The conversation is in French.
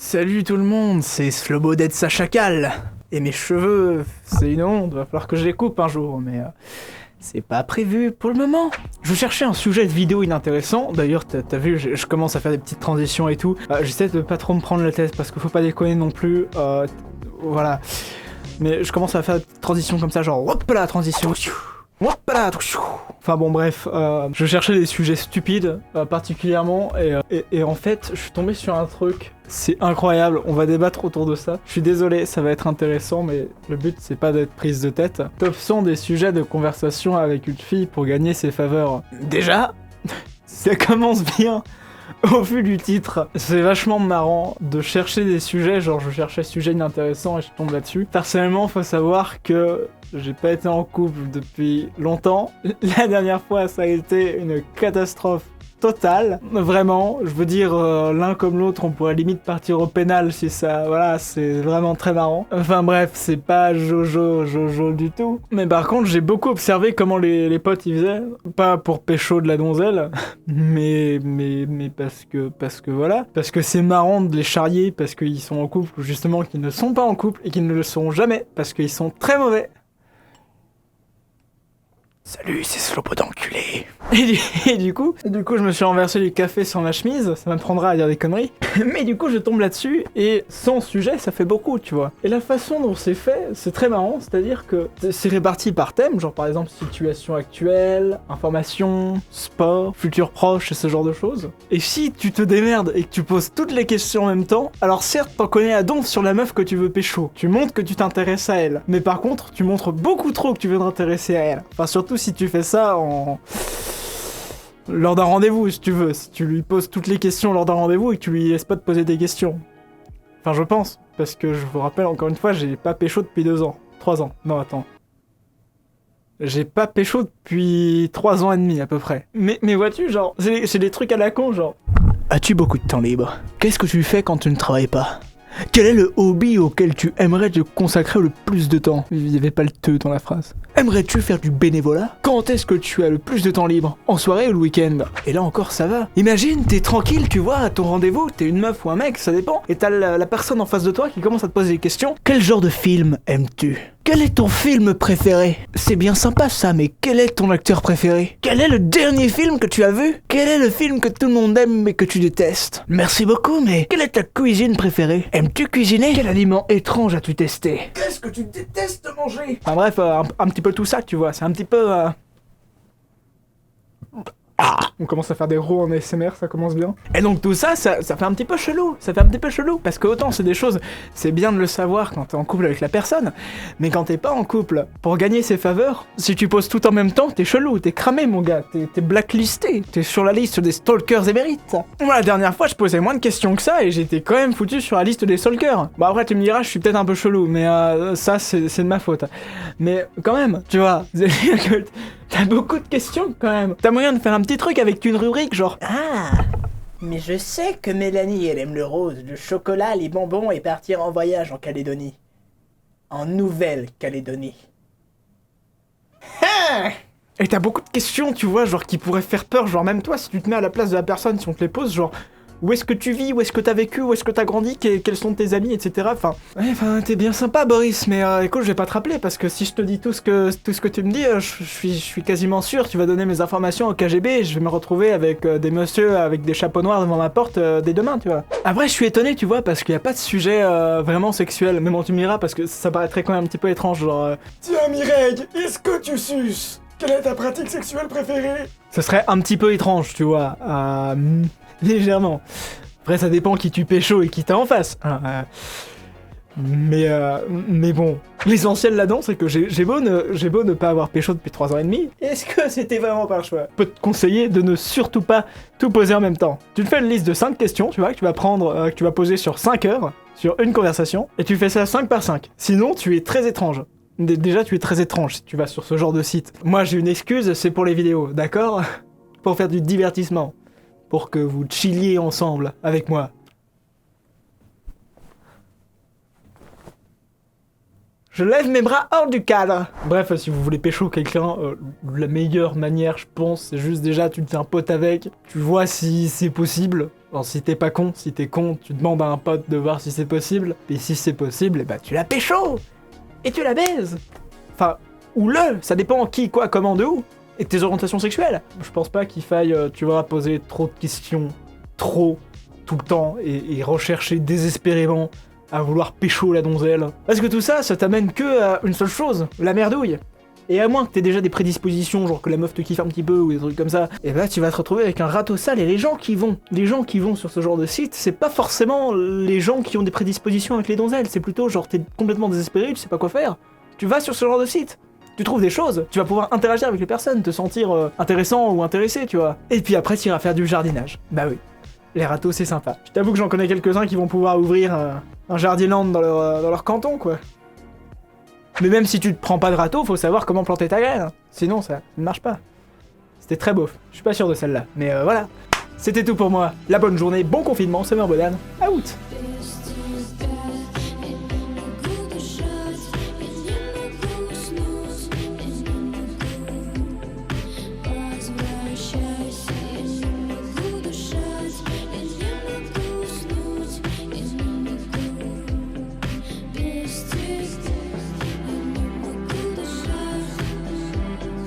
Salut tout le monde, c'est Slobodet Chacal. Et mes cheveux, c'est une honte, va falloir que je les coupe un jour, mais c'est pas prévu pour le moment. Je cherchais un sujet de vidéo inintéressant, d'ailleurs t'as vu, je commence à faire des petites transitions et tout. J'essaie de pas trop me prendre la tête parce qu'il faut pas déconner non plus, voilà. Mais je commence à faire des petites transitions comme ça, genre hop là, transition. Hop là, enfin bon bref, je cherchais des sujets stupides particulièrement et en fait je suis tombé sur un truc, c'est incroyable, on va débattre autour de ça. Je suis désolé, ça va être intéressant mais le but c'est pas d'être prise de tête. Top 100 des sujets de conversation avec une fille pour gagner ses faveurs. Déjà, ça commence bien. Au vu du titre, c'est vachement marrant de chercher des sujets, genre je cherchais sujet inintéressant et je tombe là-dessus. Personnellement, faut savoir que j'ai pas été en couple depuis longtemps. La dernière fois, ça a été une catastrophe totale. Vraiment, je veux dire, l'un comme l'autre, on pourrait limite partir au pénal si ça... Voilà, c'est vraiment très marrant. Enfin bref, c'est pas Jojo du tout. Mais par contre, j'ai beaucoup observé comment les potes ils faisaient. Pas pour pécho de la donzelle, mais parce que voilà. Parce que c'est marrant de les charrier, parce qu'ils sont en couple, ou justement qu'ils ne sont pas en couple, et qu'ils ne le seront jamais, parce qu'ils sont très mauvais. Salut, c'est Slobo d'enculé. Et du coup, je me suis renversé du café sur ma chemise, ça m'apprendra à dire des conneries. Mais du coup, je tombe là-dessus, et sans sujet, ça fait beaucoup, tu vois. Et la façon dont c'est fait, c'est très marrant, c'est-à-dire que c'est réparti par thème, genre par exemple situation actuelle, information, sport, futur proche, et ce genre de choses. Et si tu te démerdes et que tu poses toutes les questions en même temps, alors certes, t'en connais à donf sur la meuf que tu veux pécho. Tu montres que tu t'intéresses à elle. Mais par contre, tu montres beaucoup trop que tu veux t'intéresser à elle. Enfin, surtout si tu fais ça lors d'un rendez-vous, si tu veux. Si tu lui poses toutes les questions lors d'un rendez-vous et que tu lui laisses pas te poser des questions. Enfin, je pense. Parce que je vous rappelle, encore une fois, j'ai pas pécho depuis 2 ans. 3 ans. Non, attends. J'ai pas pécho depuis 3 ans et demi, à peu près. Mais vois-tu, genre, c'est des trucs à la con, genre... As-tu beaucoup de temps libre? Qu'est-ce que tu fais quand tu ne travailles pas? Quel est le hobby auquel tu aimerais te consacrer le plus de temps? Il n'y avait pas le te dans la phrase. Aimerais-tu faire du bénévolat? Quand est-ce que tu as le plus de temps libre? En soirée ou le week-end? Et là encore ça va. Imagine, t'es tranquille, tu vois, à ton rendez-vous, t'es une meuf ou un mec, ça dépend, et t'as la personne en face de toi qui commence à te poser des questions. Quel genre de film aimes-tu? Quel est ton film préféré? C'est bien sympa ça, mais quel est ton acteur préféré? Quel est le dernier film que tu as vu? Quel est le film que tout le monde aime mais que tu détestes? Merci beaucoup, mais quelle est ta cuisine préférée? Aimes-tu cuisiner? Quel aliment étrange as-tu testé? Qu'est-ce que tu détestes manger? Enfin bref, un petit peu tout ça, tu vois, c'est un petit peu... On commence à faire des rows en ASMR, ça commence bien. Et donc tout ça, ça fait un petit peu chelou, parce que autant c'est des choses, c'est bien de le savoir quand t'es en couple avec la personne, mais quand t'es pas en couple, pour gagner ses faveurs, si tu poses tout en même temps, t'es chelou, t'es cramé mon gars, t'es blacklisté, t'es sur la liste des stalkers émérites. Moi la dernière fois je posais moins de questions que ça et j'étais quand même foutu sur la liste des stalkers. Bon après tu me diras, je suis peut-être un peu chelou, mais ça c'est de ma faute. Mais quand même, tu vois, t'as beaucoup de questions quand même. T'as moyen de faire un petit truc avec une rubrique genre... Ah, mais je sais que Mélanie, elle aime le rose, le chocolat, les bonbons et partir en voyage en Calédonie. En Nouvelle-Calédonie. Ah! Et t'as beaucoup de questions, tu vois, genre qui pourraient faire peur, genre même toi, si tu te mets à la place de la personne, si on te les pose, genre... Où est-ce que tu vis? Où est-ce que t'as vécu? Où est-ce que t'as grandi? Quels sont tes amis? Etc. Enfin... Ouais, enfin, t'es bien sympa, Boris, mais écoute, je vais pas te rappeler, parce que si je te dis tout ce que tu me dis, je suis quasiment sûr, tu vas donner mes informations au KGB, et je vais me retrouver avec des messieurs avec des chapeaux noirs devant ma porte dès demain, tu vois. Après, je suis étonné, tu vois, parce qu'il y a pas de sujet vraiment sexuel, mais bon, tu me diras, parce que ça paraîtrait quand même un petit peu étrange, genre... Tiens, Mireille, est-ce que tu suces? Quelle est ta pratique sexuelle préférée? Ce serait un petit peu étrange, tu vois, légèrement. Après, ça dépend qui tu pécho et qui t'as en face. Mais bon, l'essentiel là-dedans, c'est que j'ai beau ne pas avoir pécho depuis 3 ans et demi, est-ce que c'était vraiment par choix? Je peux te conseiller de ne surtout pas tout poser en même temps. Tu te fais une liste de 5 questions, tu vois, que tu vas prendre, que tu vas poser sur 5 heures, sur une conversation, et tu fais ça 5 par 5. Sinon, tu es très étrange. Déjà, tu es très étrange si tu vas sur ce genre de site. Moi, j'ai une excuse, c'est pour les vidéos, d'accord? Pour faire du divertissement. Pour que vous chilliez ensemble avec moi. Je lève mes bras hors du cadre. Bref, si vous voulez pécho quelqu'un, la meilleure manière, je pense, c'est juste déjà, tu te fais un pote avec, tu vois si c'est possible. Alors, si t'es pas con, si t'es con, tu demandes à un pote de voir si c'est possible. Et si c'est possible, bah tu la pécho et tu la baises. Enfin, ou ça dépend qui, quoi, comment, de où. Et de tes orientations sexuelles. Je pense pas qu'il faille, tu vois, poser trop de questions, trop, tout le temps, et rechercher désespérément à vouloir pécho la donzelle. Parce que tout ça, ça t'amène que à une seule chose, la merdouille. Et à moins que t'aies déjà des prédispositions, genre que la meuf te kiffe un petit peu ou des trucs comme ça, et bah tu vas te retrouver avec un râteau sale. Et les gens qui vont sur ce genre de site, c'est pas forcément les gens qui ont des prédispositions avec les donzelles, c'est plutôt genre t'es complètement désespéré, tu sais pas quoi faire. Tu vas sur ce genre de site, tu trouves des choses, tu vas pouvoir interagir avec les personnes, te sentir intéressant ou intéressé, tu vois. Et puis après tu iras faire du jardinage. Bah oui, les râteaux c'est sympa. Je t'avoue que j'en connais quelques-uns qui vont pouvoir ouvrir un jardinland dans leur canton, quoi. Mais même si tu te prends pas de râteau, faut savoir comment planter ta graine. Sinon, ça ne marche pas. C'était très beau. Je suis pas sûr de celle-là. Mais voilà. C'était tout pour moi. La bonne journée, bon confinement, Summer Bodan. Out!